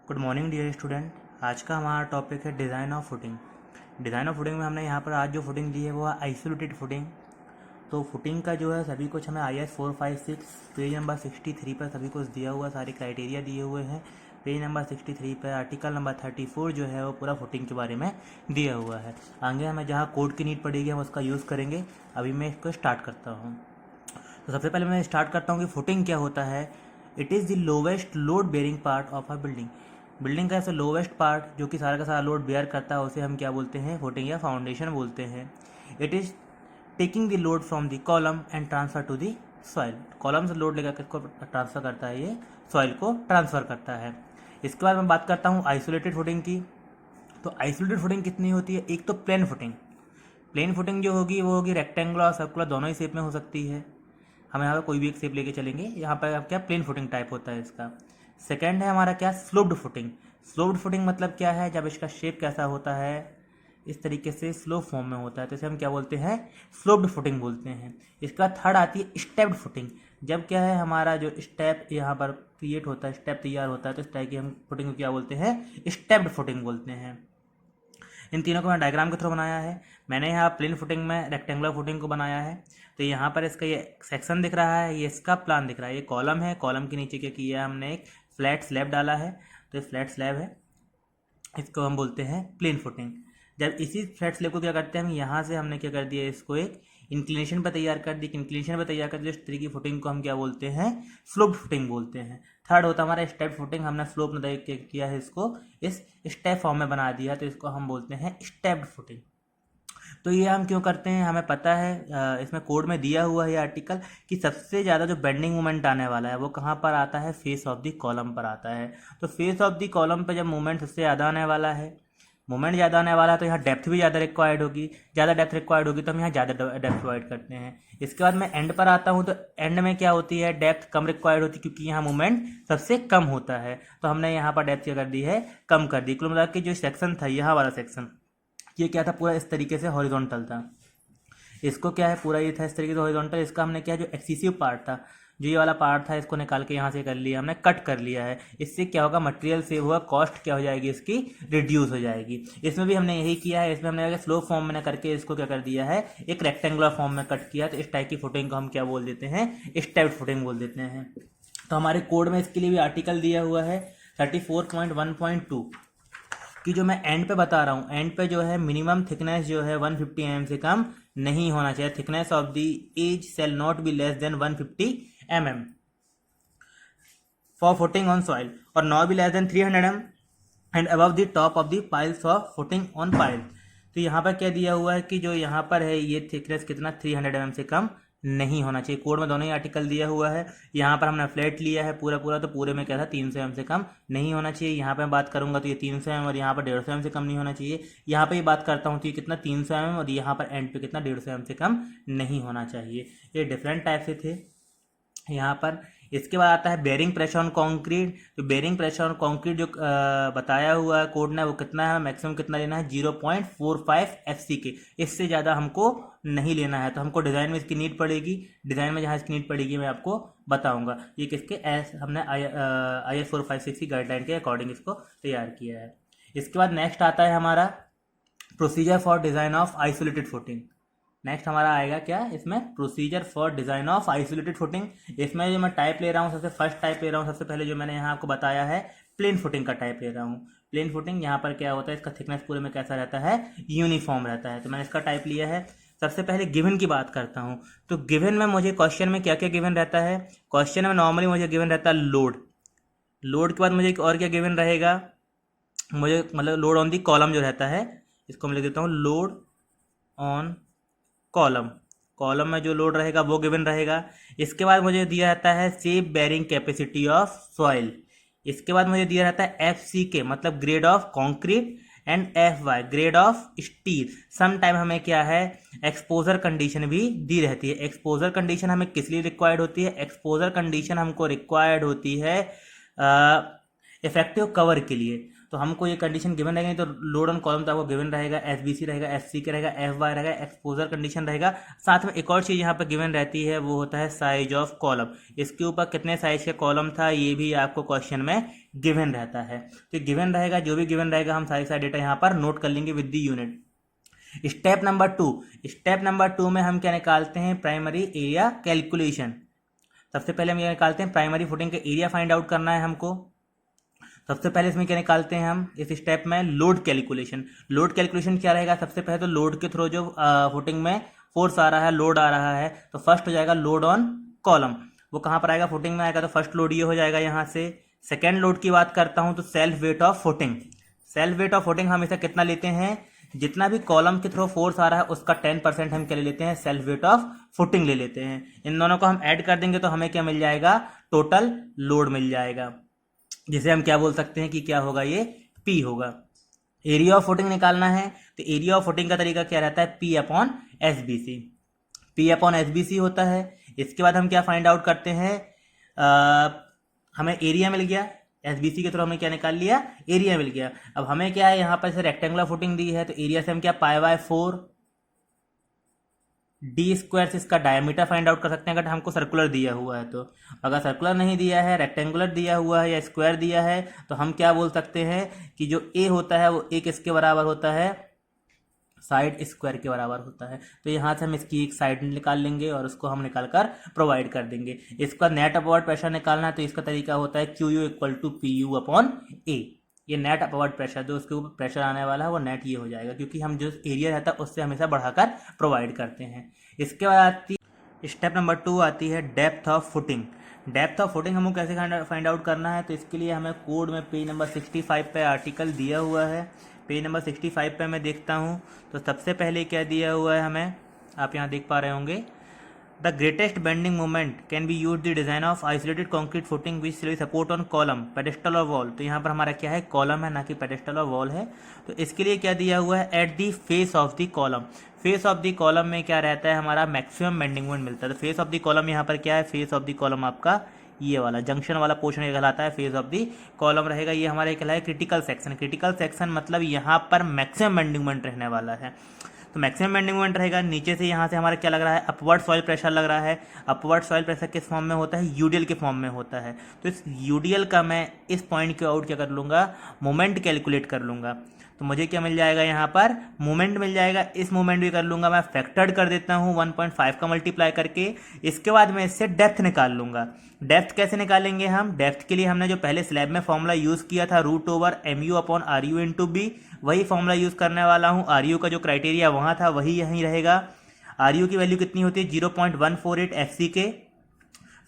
Good morning dear student. आज का हमारा टॉपिक है design of footing. Design of footing में हमने यहाँ पर आज जो फुटिंग दी है वो है आइसोलेटेड फुटिंग। तो फुटिंग का जो है सभी कुछ हमें IS 456 पेज नंबर 63 पर सभी कुछ दिया हुआ, सारे क्राइटेरिया दिए हुए हैं। पेज नंबर 63 पर आर्टिकल नंबर 34 जो है वो पूरा फुटिंग के बारे में दिया हुआ है। आगे हमें जहाँ कोड की नीड पड़ेगी हम उसका यूज़ करेंगे। अभी मैं इसको स्टार्ट करता हूँ। तो सबसे पहले मैं स्टार्ट करता हूँ कि फुटिंग क्या होता है। It is the lowest load bearing part of a building. Building का ऐसा लोवेस्ट पार्ट जो कि सारा का सारा लोड बेयर करता है उसे हम क्या बोलते हैं, फुटिंग या फाउंडेशन बोलते हैं। It is taking the load from the column and transfer to the soil. Column से लोड लेकर किसको ट्रांसफर करता है, ये सॉइल को ट्रांसफर करता है। इसके बाद मैं बात करता हूँ आइसोलेटेड फुटिंग की। तो आइसोलेटेड फुटिंग कितनी होती है, एक तो प्लेन फुटिंग। प्लेन फुटिंग जो होगी वो होगी रेक्टेंगुलर और सर्कुलर दोनों ही शेप में हो सकती है। हम यहाँ पे कोई भी एक शेप लेके चलेंगे। यहाँ पर अब क्या प्लेन फुटिंग टाइप होता है इसका। सेकंड है हमारा क्या, स्लोप्ड फुटिंग। स्लोप्ड फुटिंग मतलब क्या है, जब इसका शेप कैसा होता है, इस तरीके से स्लोप फॉर्म में होता है तो इसे हम क्या बोलते हैं, स्लोप्ड फुटिंग बोलते हैं। इसके बाद थर्ड आती है स्टेप्ड फुटिंग। जब क्या है हमारा जो स्टेप यहाँ पर क्रिएट होता है, स्टेप तैयार होता है तो इस टाइप की हम फुटिंग को क्या बोलते हैं, स्टेप्ड फुटिंग बोलते हैं। इन तीनों को मैं डायग्राम के थ्रू बनाया है। मैंने यहाँ प्लेन फुटिंग में रेक्टेंगुलर फुटिंग को बनाया है। तो यहाँ पर इसका ये सेक्शन दिख रहा है, ये इसका प्लान दिख रहा है। ये कॉलम है, कॉलम के नीचे क्या किया है हमने, एक फ्लैट स्लैब डाला है। तो ये फ्लैट स्लैब है, इसको हम बोलते हैं प्लेन फुटिंग। जब इसी फ्लैट स्लैब को क्या करते हैं हम, यहाँ से हमने क्या कर दिया, इसको एक इंक्लिनेशन पर तैयार कर दी। इंक्लिनेशन पर तैयार कर दी, इस तरीके की फुटिंग को हम क्या बोलते हैं, स्लोप फुटिंग बोलते हैं। थर्ड होता है हमारा स्टेप फुटिंग। हमने स्लोप में किया है, इसको इस स्टेप फॉर्म में बना दिया तो इसको हम बोलते हैं स्टेप्ड फुटिंग। तो ये हम क्यों करते हैं, हमें पता है इसमें कोड में दिया हुआ है आर्टिकल कि सबसे ज़्यादा जो बेंडिंग मोमेंट आने वाला है वो कहाँ पर आता है, फेस ऑफ द कॉलम पर आता है। तो फेस ऑफ द कॉलम पर जब मोमेंट सबसे ज़्यादा आने वाला है, मोमेंट ज़्यादा आने वाला है तो यहाँ डेप्थ भी ज़्यादा रिक्वायर्ड होगी। ज़्यादा डेप्थ रिक्वायर्ड होगी तो हम यहाँ ज़्यादा डेप्थ प्रोवाइड करते हैं। इसके बाद मैं एंड पर आता हूँ तो एंड में क्या होती है, डेप्थ कम रिक्वायर्ड होती है क्योंकि यहाँ मोमेंट सबसे कम होता है। तो हमने यहाँ पर डेप्थ क्या कर दी है, कम कर दी। कुल मिलाकर जो सेक्शन था, यहाँ वाला सेक्शन, ये क्या था, पूरा इस तरीके से हॉरिजॉन्टल था। इसको क्या है, पूरा ये था इस तरीके से हॉरिजॉन्टल। इसका हमने क्या, जो एक्सेसिव पार्ट था, जो ये वाला पार्ट था, इसको निकाल के यहाँ से कर लिया हमने, कट कर लिया है। इससे क्या होगा, मटेरियल सेव होगा, कॉस्ट क्या हो जाएगी इसकी, रिड्यूस हो जाएगी। इसमें भी हमने यही किया है। इसमें हमने स्लो फॉर्म में करके इसको क्या कर दिया है, एक रेक्टेंगुलर फॉर्म में कट किया। तो इस टाइप की फुटिंग को हम क्या बोल देते हैं, स्टेप्ड फुटिंग बोल देते हैं। तो हमारे कोड में इसके लिए भी आर्टिकल दिया हुआ है 34.1.2 कि जो मैं एंड पे बता रहा हूँ, एंड पे जो है मिनिमम थिकनेस जो है 150 mm से कम नहीं होना चाहिए। Thickness of the edge shall not be less than 150 mm for footing on soil और not be less than 300 mm and above the top of the piles of footing on pile. तो यहाँ पर क्या दिया हुआ है कि जो यहाँ पर है ये थिकनेस कितना, 300 mm से कम नहीं होना चाहिए। कोड में दोनों ही आर्टिकल दिया हुआ है। यहाँ पर हमने फ्लैट लिया है पूरा पूरा, तो पूरे में क्या था, 300 mm से कम नहीं होना चाहिए। यहाँ पे मैं बात करूंगा तो ये 300 mm और यहाँ पर 150 mm से कम नहीं होना चाहिए। यहाँ पे ये बात करता हूँ तो ये कितना, 300 mm और यहाँ पर एंड पे कितना, 150 mm से कम नहीं होना चाहिए। ये डिफरेंट टाइप से थे यहाँ पर। इसके बाद आता है बेयरिंग प्रेशर ऑन कंक्रीट। तो बेयरिंग प्रेशर ऑन कंक्रीट जो बताया हुआ है कोड ने, वो कितना है, मैक्सिमम कितना लेना है, 0.45 FCK। इससे ज़्यादा हमको नहीं लेना है। तो हमको डिज़ाइन में इसकी नीड पड़ेगी। डिज़ाइन में जहाँ इसकी नीड पड़ेगी मैं आपको बताऊंगा। ये किसके हमने IS 456 की गाइडलाइन के अकॉर्डिंग इसको तैयार किया है। इसके बाद नेक्स्ट आता है हमारा procedure for design of isolated footing. Next हमारा आएगा क्या, इसमें procedure for design of isolated footing. इसमें जो मैं टाइप ले रहा हूँ, सबसे फर्स्ट टाइप ले रहा हूँ, सबसे पहले जो मैंने यहाँ आपको बताया है प्लेन फुटिंग का टाइप ले रहा हूँ। प्लेन फुटिंग यहाँ पर क्या होता है, इसका थिकनेस पूरे में कैसा रहता है, यूनिफॉर्म रहता है। तो मैंने इसका टाइप लिया है। सबसे पहले गिवन की बात करता हूँ। तो गिवन में मुझे क्वेश्चन में क्या क्या गिवन रहता है, क्वेश्चन में नॉर्मली मुझे गिवन रहता है लोड। लोड के बाद मुझे और क्या गिवन रहेगा, मुझे मतलब लोड ऑन दी कॉलम जो रहता है, इसको मैं लिख देता हूँ लोड ऑन कॉलम। कॉलम में जो लोड रहेगा वो गिवन रहेगा। इसके बाद मुझे दिया रहता है safe bearing capacity of soil. इसके बाद मुझे दिया रहता है FCK मतलब grade of concrete and FY grade of steel. Some time हमें क्या है, एक्सपोजर कंडीशन भी दी रहती है। एक्सपोजर कंडीशन हमें किस लिए रिक्वायर्ड होती है, एक्सपोजर कंडीशन हमको रिक्वायर्ड होती है इफेक्टिव कवर के लिए। तो हमको ये कंडीशन गिवन रहेगा, नहीं तो लोड ऑन कॉलम तो आपको गिवन रहेगा, SBC रहेगा, FCK रहेगा, FY रहेगा, एक्सपोजर कंडीशन रहेगा। साथ में एक और चीज़ यहाँ पर गिवन रहती है, वो होता है साइज ऑफ कॉलम। इसके ऊपर कितने साइज का कॉलम था ये भी आपको क्वेश्चन में गिवन रहता है। तो गिवन रहेगा, जो भी गिवन रहेगा हम सारे सारे डेटा यहाँ पर नोट कर लेंगे with the unit. Step number two में हम क्या निकालते हैं, प्राइमरी एरिया कैलकुलेशन। सबसे पहले हम ये निकालते हैं प्राइमरी फुटिंग का एरिया फाइंड आउट करना है हमको। सबसे पहले इसमें क्या निकालते हैं हम इस स्टेप में, लोड कैलकुलेशन। लोड कैलकुलेशन क्या रहेगा, सबसे पहले तो लोड के थ्रू जो फुटिंग में फोर्स आ रहा है, लोड आ रहा है, तो फर्स्ट हो जाएगा लोड ऑन कॉलम। वो कहाँ पर आएगा, फुटिंग में आएगा, तो फर्स्ट लोड ये हो जाएगा यहाँ से। सेकेंड लोड की बात करता हूँ तो self weight of footing. Self weight of footing हम इसे कितना लेते हैं, जितना भी कॉलम के थ्रू फोर्स आ रहा है उसका 10% हम क्या ले लेते हैं, सेल्फ वेट ऑफ फुटिंग ले लेते हैं। इन दोनों को हम ऐड कर देंगे तो हमें क्या मिल जाएगा, टोटल लोड मिल जाएगा, जिसे हम क्या बोल सकते हैं कि क्या होगा, ये P होगा। एरिया ऑफ फुटिंग निकालना है तो एरिया ऑफ फुटिंग का तरीका क्या रहता है, P upon SBC। P upon SBC होता है। इसके बाद हम क्या फाइंड आउट करते हैं, हमें एरिया मिल गया, SBC के थ्रू हमें क्या निकाल लिया, एरिया मिल गया। अब हमें क्या है, यहाँ पर से रेक्टेंगुलर फुटिंग दी है तो एरिया से हम क्या π/4 डी स्क्वायर से इसका डायमीटर फाइंड आउट कर सकते हैं अगर हमको सर्कुलर दिया हुआ है तो। अगर सर्कुलर नहीं दिया है, रेक्टेंगुलर दिया हुआ है या स्क्वायर दिया है तो हम क्या बोल सकते हैं कि जो ए होता है वो एक इसके बराबर होता है, साइड स्क्वायर के बराबर होता है। तो यहाँ से हम इसकी एक साइड निकाल लेंगे और उसको हम निकाल कर प्रोवाइड कर देंगे। इसका नेट अपवर्ड प्रेशर निकालना है तो इसका तरीका होता है QU equal to PU upon A। ये नेट अपवर्ड प्रेशर, जो उसके ऊपर प्रेशर आने वाला है वो नेट ये हो जाएगा, क्योंकि हम जो एरिया रहता है उससे हमेशा बढ़ाकर प्रोवाइड करते हैं। इसके बाद आती स्टेप नंबर 2 आती है depth of footing. Depth of footing हमको कैसे फाइंड आउट करना है, तो इसके लिए हमें कोड में पेज नंबर 65 पे आर्टिकल दिया हुआ है। पेज नंबर 65 पे मैं देखता हूँ तो सबसे पहले क्या दिया हुआ है हमें, आप यहाँ देख पा रहे होंगे, the greatest bending moment can be use the design of isolated concrete footing which support on column, pedestal और वॉल। तो यहाँ पर हमारा क्या है, कॉलम है, ना कि पेडेस्टल और वॉल है। तो इसके लिए क्या दिया हुआ है, at the face of the column. Face of the column में क्या रहता है, हमारा मैक्सिमम बेंडिंग मोमेंट मिलता है। तो फेस ऑफ द कॉलम यहाँ पर क्या है, फेस ऑफ द कॉलम आपका ये वाला जंक्शन वाला पोर्शन ये कहलाता है, फेस ऑफ दी कॉलम रहेगा। ये हमारा कहलाए क्रिटिकल सेक्शन। क्रिटिकल सेक्शन मतलब यहाँ पर मैक्सिमम बेंडिंग मोमेंट रहने वाला है। तो मैक्सिमम बेंडिंग मोमेंट रहेगा। नीचे से यहाँ से हमारा क्या लग रहा है, अपवर्ड सॉइल प्रेशर लग रहा है। अपवर्ड सॉइल प्रेशर किस फॉर्म में होता है, यूडीएल के फॉर्म में होता है। तो इस यूडीएल का मैं इस पॉइंट के आउट क्या कर लूँगा, मोमेंट कैलकुलेट कर लूँगा। तो मुझे क्या मिल जाएगा, यहाँ पर मोमेंट मिल जाएगा। इस मोमेंट भी कर लूँगा मैं, फैक्टर्ड कर देता हूँ 1.5 का मल्टीप्लाई करके। इसके बाद मैं इससे डेप्थ निकाल लूँगा। डेप्थ कैसे निकालेंगे हम, डेप्थ के लिए हमने जो पहले स्लैब में फॉर्मूला यूज़ किया था √MU upon RU into B, वही फॉर्मूला यूज़ करने वाला हूँ। RU का जो क्राइटेरिया वहाँ था वही यहीं रहेगा। RU की वैल्यू कितनी होती है, 0.148 FCK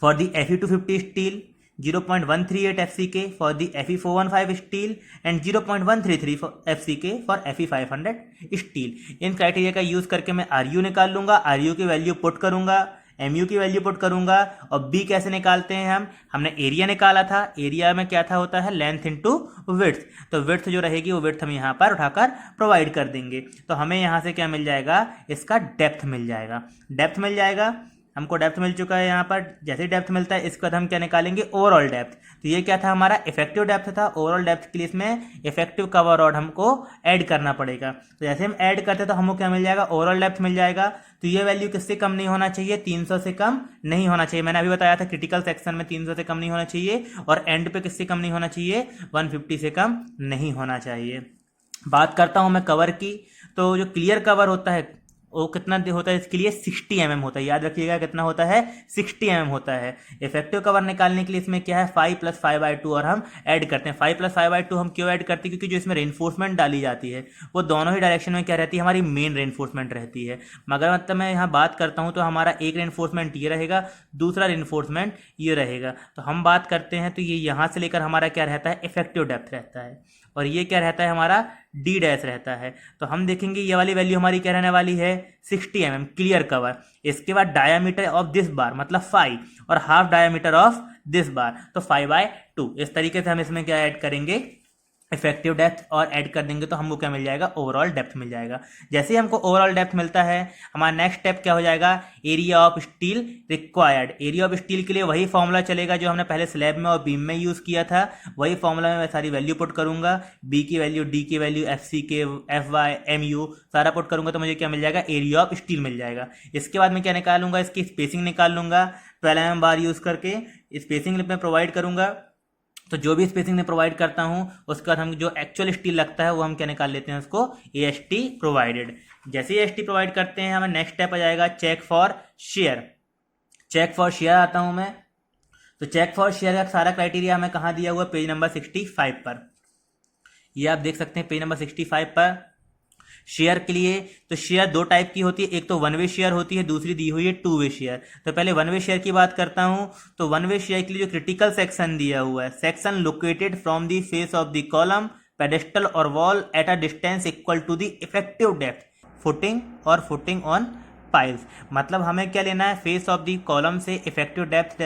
for the Fe250 steel, 0.138 FCK for the Fe415 steel and 0.133 FCK for Fe500 steel। In criteria का यूज़ करके मैं RU निकाल लूँगा, RU की वैल्यू पुट करूँगा, MU की वैल्यू पुट करूँगा। और B कैसे निकालते हैं हमने एरिया निकाला था। एरिया में क्या था, होता है लेंथ इंटू विड्थ। तो विड्थ जो रहेगी वो विड्थ हम यहाँ पर उठाकर प्रोवाइड कर देंगे। तो हमें यहाँ से क्या मिल जाएगा, इसका डेप्थ मिल जाएगा। डेप्थ मिल जाएगा, हमको डेप्थ मिल चुका है। यहाँ पर जैसे डेप्थ मिलता है इसके बाद हम क्या निकालेंगे, ओवरऑल डेप्थ। तो ये क्या था, हमारा इफेक्टिव डेप्थ था। ओवरऑल डेप्थ के लिए इसमें इफेक्टिव कवर रॉड हमको ऐड करना पड़ेगा। तो जैसे हम ऐड करते हैं तो हमको क्या मिल जाएगा, ओवरऑल डेप्थ मिल जाएगा। तो ये वैल्यू किससे कम नहीं होना चाहिए, 300 से कम नहीं होना चाहिए। मैंने अभी बताया था क्रिटिकल सेक्शन में 300 से कम नहीं होना चाहिए, और एंड पे किससे कम नहीं होना चाहिए, 150 से कम नहीं होना चाहिए। बात करता हूँ मैं कवर की, तो जो क्लियर कवर होता है वो कितना होता है, इसके लिए 60 mm होता है। याद रखिएगा कितना होता है, 60 mm होता है। इफेक्टिव कवर निकालने के लिए इसमें क्या है, 5 + 5/2 और हम ऐड करते हैं। 5 + 5/2 हम क्यों ऐड करते हैं, क्योंकि जो इसमें रेनफोर्समेंट डाली जाती है वो दोनों ही डायरेक्शन में क्या रहती है, हमारी मेन रेनफोर्समेंट रहती है। मगर मतलब मैं यहाँ बात करता हूँ तो हमारा एक रेनफोर्समेंट ये रहेगा, दूसरा रेनफोर्समेंट ये रहेगा। तो हम बात करते हैं तो ये यहाँ से लेकर हमारा क्या रहता है, इफेक्टिव डेप्थ रहता है, और ये क्या रहता है, हमारा D डैश रहता है। तो हम देखेंगे ये वाली वैल्यू हमारी क्या रहने वाली है, 60 mm क्लियर कवर। इसके बाद डायामीटर ऑफ दिस बार मतलब 5 और हाफ डायामीटर ऑफ दिस बार, तो 5/2। इस तरीके से हम इसमें क्या ऐड करेंगे, इफेक्टिव डेप्थ और ऐड कर देंगे तो हमको क्या मिल जाएगा, ओवरऑल डेप्थ मिल जाएगा। जैसे ही हमको ओवरऑल डेप्थ मिलता है, हमारा नेक्स्ट स्टेप क्या हो जाएगा, area of steel required. Area of steel के लिए वही फॉर्मूला चलेगा जो हमने पहले स्लैब में और बीम में यूज़ किया था, वही फॉर्मूला में मैं सारी वैल्यू पुट करूंगा, बी की वैल्यू, डी की वैल्यू, एफ सी के, एफ वाई, एम यू सारा पुट करूंगा तो मुझे क्या मिल जाएगा, एरिया ऑफ स्टील मिल जाएगा। इसके बाद मैं क्या निकालूंगा, इसकी स्पेसिंग निकाल लूंगा 12 mm बार यूज़ करके, स्पेसिंग में प्रोवाइड करूंगा। तो जो भी स्पेसिंग में प्रोवाइड करता हूं उसके बाद हम जो एक्चुअल स्टील लगता है वो हम क्या निकाल लेते हैं, उसको ए एस टी प्रोवाइडेड। जैसे ए एस टी प्रोवाइड करते हैं, हमें नेक्स्ट स्टेप आ जाएगा check for shear. Check for shear आता हूं मैं, तो चेक फॉर शेयर का सारा क्राइटेरिया हमें कहाँ दिया हुआ है, पेज नंबर 65 पर। ये आप देख सकते हैं पेज नंबर 65 पर शेयर के लिए। तो शेयर दो टाइप की होती है, एक तो वन वे शेयर होती है, दूसरी दी हुई है टू वे शेयर। तो पहले वन वे शेयर की बात करता हूं। तो वन वे शेयर के लिए जो क्रिटिकल सेक्शन दिया हुआ है, section located from the face of the column, pedestal और wall at a distance equal to the effective depth, footing और फुटिंग ऑन पाइल्स। मतलब हमें क्या लेना है, फेस ऑफ द कॉलम से इफेक्टिव डेप्थ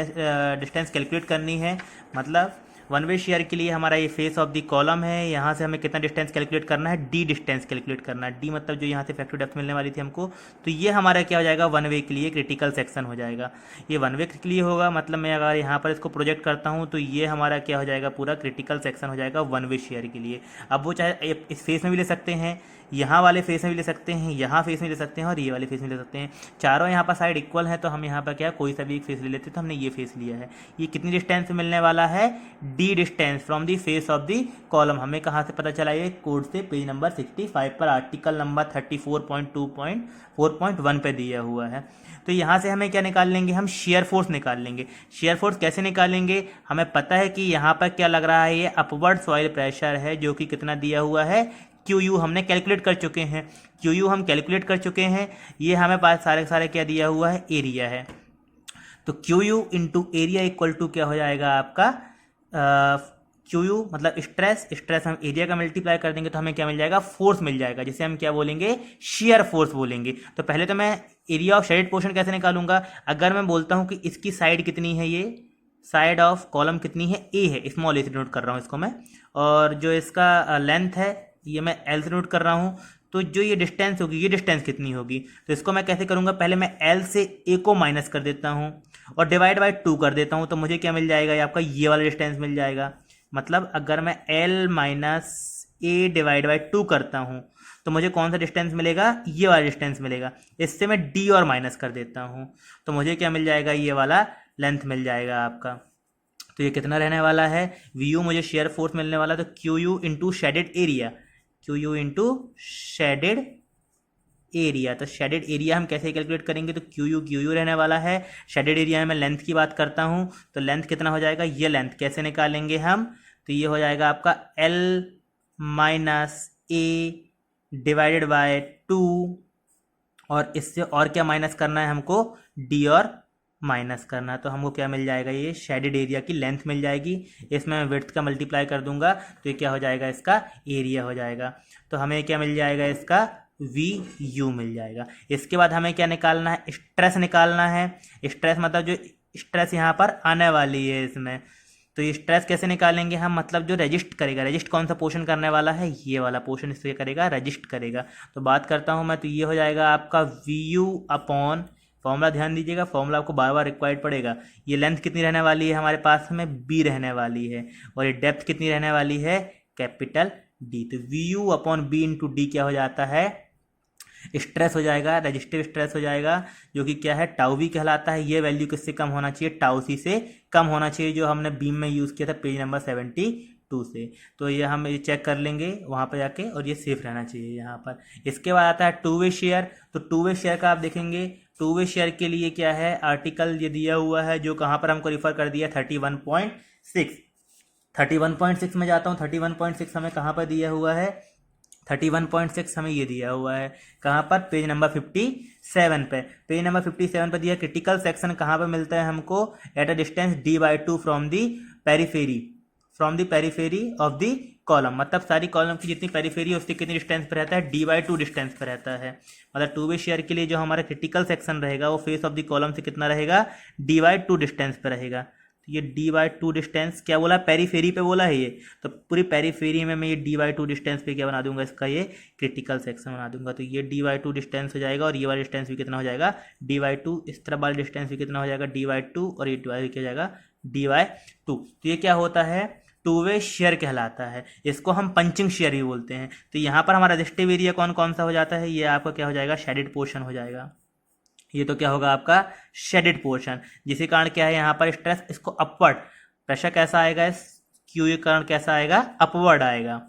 डिस्टेंस कैलकुलेट करनी है। मतलब वन वे शेयर के लिए हमारा ये फेस ऑफ द कॉलम है, यहाँ से हमें कितना डिस्टेंस कैलकुलेट करना है, डी डिस्टेंस कैलकुलेट करना है। डी मतलब जो यहाँ से इफेक्टिव डेप्थ मिलने वाली थी हमको, तो ये हमारा क्या हो जाएगा, वन वे के लिए क्रिटिकल सेक्शन हो जाएगा। ये वन वे के लिए होगा, मतलब मैं अगर यहाँ पर इसको प्रोजेक्ट करता हूँ तो ये हमारा क्या हो जाएगा, पूरा क्रिटिकल सेक्शन हो जाएगा वन वे शेयर के लिए। अब वो चाहे इस फेस में भी ले सकते हैं, यहाँ वाले फेस में भी ले सकते हैं, यहाँ फेस में ले सकते हैं और ये वाले फेस में ले सकते हैं। चारों यहाँ पर साइड इक्वल है तो हम यहाँ पर क्या कोई सा भी एक फेस ले लेते हैं, तो हमने ये फेस लिया है। ये कितनी डिस्टेंस में मिलने वाला है, D distance from the face of the column. हमें कहाँ से पता चला, ये कोड से पेज नंबर 65 पर आर्टिकल नंबर 34.2.4.1 पे दिया हुआ है। तो यहाँ से हमें क्या निकाल लेंगे, हम शेयर फोर्स निकाल लेंगे। शेयर फोर्स कैसे निकालेंगे, हमें पता है कि यहाँ पर क्या लग रहा है, ये अपवर्ड सॉइल प्रेशर है जो कि कितना दिया हुआ है, क्यू यू हमने कैलकुलेट कर चुके हैं। क्यू यू हम कैलकुलेट कर चुके हैं, ये हमें पास सारे सारे क्या दिया हुआ है, एरिया है। तो Q U into area equal to क्या हो जाएगा आपका, क्यू यू मतलब स्ट्रेस, स्ट्रेस हम एरिया का मल्टीप्लाई कर देंगे तो हमें क्या मिल जाएगा, फोर्स मिल जाएगा, जिसे हम क्या बोलेंगे, शेयर फोर्स बोलेंगे। तो पहले तो मैं एरिया ऑफ शेडेड पोर्शन कैसे निकालूंगा, अगर मैं बोलता हूं कि इसकी साइड कितनी है, ये साइड ऑफ कॉलम कितनी है, ए है, स्मॉल ए से नोट कर रहा हूँ इसको मैं, और जो इसका लेंथ है ये मैं एल से नोट कर रहा हूँ। तो जो ये डिस्टेंस होगी, ये डिस्टेंस कितनी होगी, तो इसको मैं कैसे करूँगा, पहले मैं एल से ए को माइनस कर देता हूँ और डिवाइड बाई 2 कर देता हूँ, तो मुझे क्या मिल जाएगा, ये आपका ये वाला डिस्टेंस मिल जाएगा। मतलब अगर मैं L minus A divide by 2 करता हूँ तो मुझे कौन सा डिस्टेंस मिलेगा, ये वाला डिस्टेंस मिलेगा। इससे मैं डी और माइनस कर देता हूँ तो मुझे क्या मिल जाएगा, ये वाला लेंथ मिल जाएगा आपका। तो ये कितना रहने वाला है, वी यू मुझे शेयर फोर्स मिलने वाला, तो Q U into shaded area, Q U into shaded area. तो शेडेड एरिया हम कैसे कैलकुलेट करेंगे, तो क्यू यू रहने वाला है। शेडेड एरिया में मैं लेंथ की बात करता हूँ, तो लेंथ कितना हो जाएगा, ये लेंथ कैसे निकालेंगे हम, तो ये हो जाएगा आपका L minus A divided by 2, और इससे और क्या माइनस करना है हमको, डी और माइनस करना। तो हमको क्या मिल जाएगा, ये शेडेड एरिया की लेंथ मिल जाएगी। इसमें मैं विड्थ का मल्टीप्लाई कर दूंगा तो ये क्या हो जाएगा, इसका एरिया हो जाएगा। तो हमें क्या मिल जाएगा, इसका वी यू मिल जाएगा। इसके बाद हमें क्या निकालना है, स्ट्रेस निकालना है। स्ट्रेस मतलब जो स्ट्रेस यहाँ पर आने वाली है इसमें, तो ये स्ट्रेस कैसे निकालेंगे हम, मतलब जो रजिस्ट करेगा, रजिस्ट कौन सा पोर्शन करने वाला है, ये वाला पोर्शन इससे करेगा, रजिस्ट करेगा। तो बात करता हूँ मैं, तो ये हो जाएगा आपका वी यू अपॉन, फॉर्मूला ध्यान दीजिएगा, फॉर्मूला आपको बार बार रिक्वायर्ड पड़ेगा। ये लेंथ कितनी रहने वाली है हमारे पास में, बी रहने वाली है, और ये डेप्थ कितनी रहने वाली है, कैपिटल डी। तो V U upon B into D क्या हो जाता है, स्ट्रेस हो जाएगा, रजिस्टिव स्ट्रेस हो जाएगा, जो कि क्या है, टाउ वी कहलाता है। ये वैल्यू किससे कम होना चाहिए, टाउ सी से कम होना चाहिए, जो हमने बीम में यूज़ किया था पेज नंबर 72 से। तो ये हम ये चेक कर लेंगे वहाँ पर जाके, और ये सेफ रहना चाहिए यहाँ पर। इसके बाद आता है टू वे शेयर। तो टू वे शेयर का आप देखेंगे, टू वे शेयर के लिए क्या है, आर्टिकल ये दिया हुआ है, जो कहाँ पर हमको रिफर कर दिया, 31.6। 31.6 में जाता हूँ, 31.6 हमें कहाँ पर दिया हुआ है, 31.6 हमें ये दिया हुआ है कहाँ पर, पेज नंबर 57 पे। पेज नंबर 57 पे दिया, क्रिटिकल सेक्शन कहाँ पर मिलता है हमको, eight a distance d/2 from the periphery, from the periphery of the column. मतलब सारी कॉलम की जितनी पेरीफेरी है उससे कितनी डिस्टेंस पर रहता है, d/2 डिस्टेंस पर रहता है। मतलब टू वे शेयर के लिए जो हमारा क्रिटिकल सेक्शन रहेगा वो फेस ऑफ द कॉलम से कितना रहेगा, d/2 डिस्टेंस पर रहेगा। तो ये d/2 डिस्टेंस क्या बोला, पेरीफेरी पे बोला है ये, तो पूरी पेरीफेरी में मैं ये d/2 डिस्टेंस पे क्या बना दूंगा, इसका ये क्रिटिकल सेक्शन बना दूंगा। तो ये d/2 डिस्टेंस हो जाएगा और ये वाला डिस्टेंस भी कितना हो जाएगा d/2, इस तरफ वाला डिस्टेंस भी कितना हो जाएगा d/2 और ये क्या हो जाएगा d/2। तो ये क्या होता है, टू वे शेयर कहलाता है, इसको हम पंचिंग शेयर भी बोलते हैं। तो यहाँ पर हमारा रेजिस्टिव एरिया कौन कौन सा हो जाता है, ये आपका क्या हो जाएगा, शेडेड पोर्शन हो जाएगा। ये तो क्या होगा आपका शेडेड पोर्शन, जिसके कारण क्या है यहाँ पर स्ट्रेस, इसको अपवर्ड प्रेशर कैसा आएगा, इस क्यू के कारण कैसा आएगा, अपवर्ड आएगा,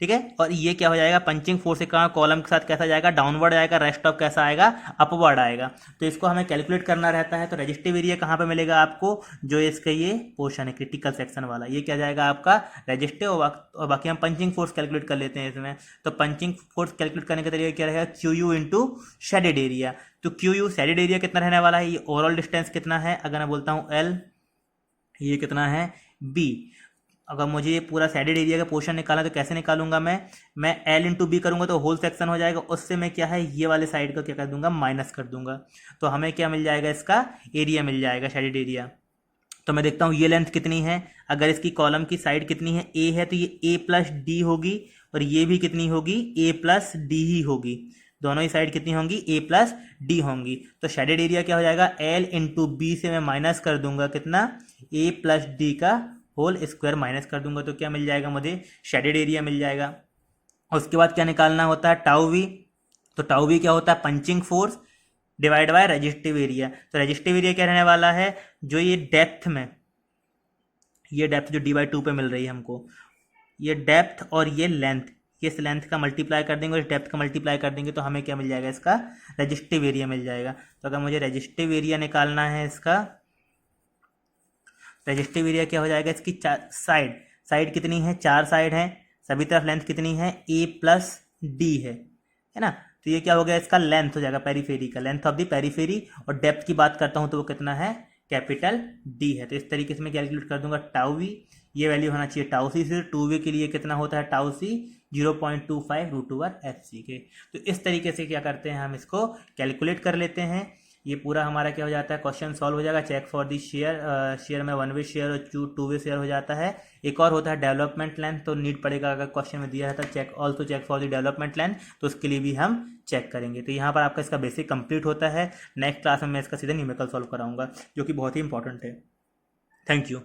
ठीक है। और ये क्या हो जाएगा, पंचिंग फोर्स के कारण कॉलम के साथ कैसा जाएगा, डाउनवर्ड आएगा, रेस्ट ऑफ कैसा आएगा, अपवर्ड आएगा। तो इसको हमें कैलकुलेट करना रहता है। तो रेजिस्टिव एरिया कहाँ पे मिलेगा आपको, जो इसका ये पोर्शन है क्रिटिकल सेक्शन वाला, ये क्या जाएगा आपका रेजिस्टिव, और बाकी हम पंचिंग फोर्स कैलकुलेट कर लेते हैं इसमें। तो पंचिंग फोर्स कैलकुलेट करने का तरीका क्या रहेगा, Q U into shaded area. तो क्यू यू शेडेड एरिया कितना रहने वाला है, ये ओवरऑल डिस्टेंस कितना है, अगर मैं बोलता हूँ एल, ये कितना है बी। अगर मुझे ये पूरा शेडेड एरिया का पोर्शन निकालना तो कैसे निकालूंगा मैं एल इंटू बी करूंगा तो होल सेक्शन हो जाएगा, उससे मैं क्या है ये वाले साइड का क्या कर दूंगा, माइनस कर दूंगा। तो हमें क्या मिल जाएगा, इसका एरिया मिल जाएगा शेडेड एरिया। तो मैं देखता हूँ ये लेंथ कितनी है, अगर इसकी कॉलम की साइड कितनी है, ए है, तो ये ए प्लस डी होगी, और ये भी कितनी होगी, ए प्लस डी ही होगी। दोनों ही साइड कितनी होंगी, ए प्लस डी होंगी। तो शेडेड एरिया क्या हो जाएगा, एल इंटू बी से मैं माइनस कर दूंगा कितना, ए प्लस डी का होल स्क्वायर माइनस कर दूंगा, तो क्या मिल जाएगा मुझे, शेडेड एरिया मिल जाएगा। उसके बाद क्या निकालना होता है, टाउ वी। तो टाउ वी क्या होता है, punching force divide by resistive area. तो रेजिस्टिव एरिया क्या रहने वाला है, जो ये डेप्थ में, ये डेप्थ जो d/2 पे मिल रही है हमको, ये डेप्थ और ये लेंथ, इस लेंथ का मल्टीप्लाई कर देंगे और इस डेप्थ का मल्टीप्लाई कर देंगे, तो हमें क्या मिल जाएगा, इसका रेजिस्टिव एरिया मिल जाएगा। तो अगर मुझे रेजिस्टिव एरिया निकालना है, इसका रेजिस्टिव एरिया क्या हो जाएगा, इसकी साइड कितनी है, 4 साइड है, सभी तरफ लेंथ कितनी है, ए प्लस डी है ना। तो ये क्या हो गया, इसका लेंथ हो जाएगा पेरीफेरी का, लेंथ ऑफ द पेरीफेरी। और डेप्थ की बात करता हूँ तो वो कितना है, कैपिटल डी है। तो इस तरीके से मैं कैलकुलेट कर दूंगा टाउ वी, ये वैल्यू होना चाहिए टाउ सी से, टू वी के लिए कितना होता है टाउ सी 0.25√/fc के। तो इस तरीके से क्या करते हैं, हम इसको कैलकुलेट कर लेते हैं। ये पूरा हमारा क्या हो जाता है, क्वेश्चन सॉल्व हो जाएगा। चेक फॉर दी शेयर में 1 वे शेयर और 2 वे शेयर हो जाता है। एक और होता है डेवलपमेंट लेंथ, तो नीड पड़ेगा, अगर क्वेश्चन में दिया रहता है check also check for the development length, तो उसके लिए भी हम चेक करेंगे। तो यहाँ पर आपका इसका बेसिक कंप्लीट होता है। नेक्स्ट क्लास में मैं इसका सीधा न्यूमेरिकल सॉल्व कराऊंगा, जो कि बहुत ही इंपॉर्टेंट है। Thank you.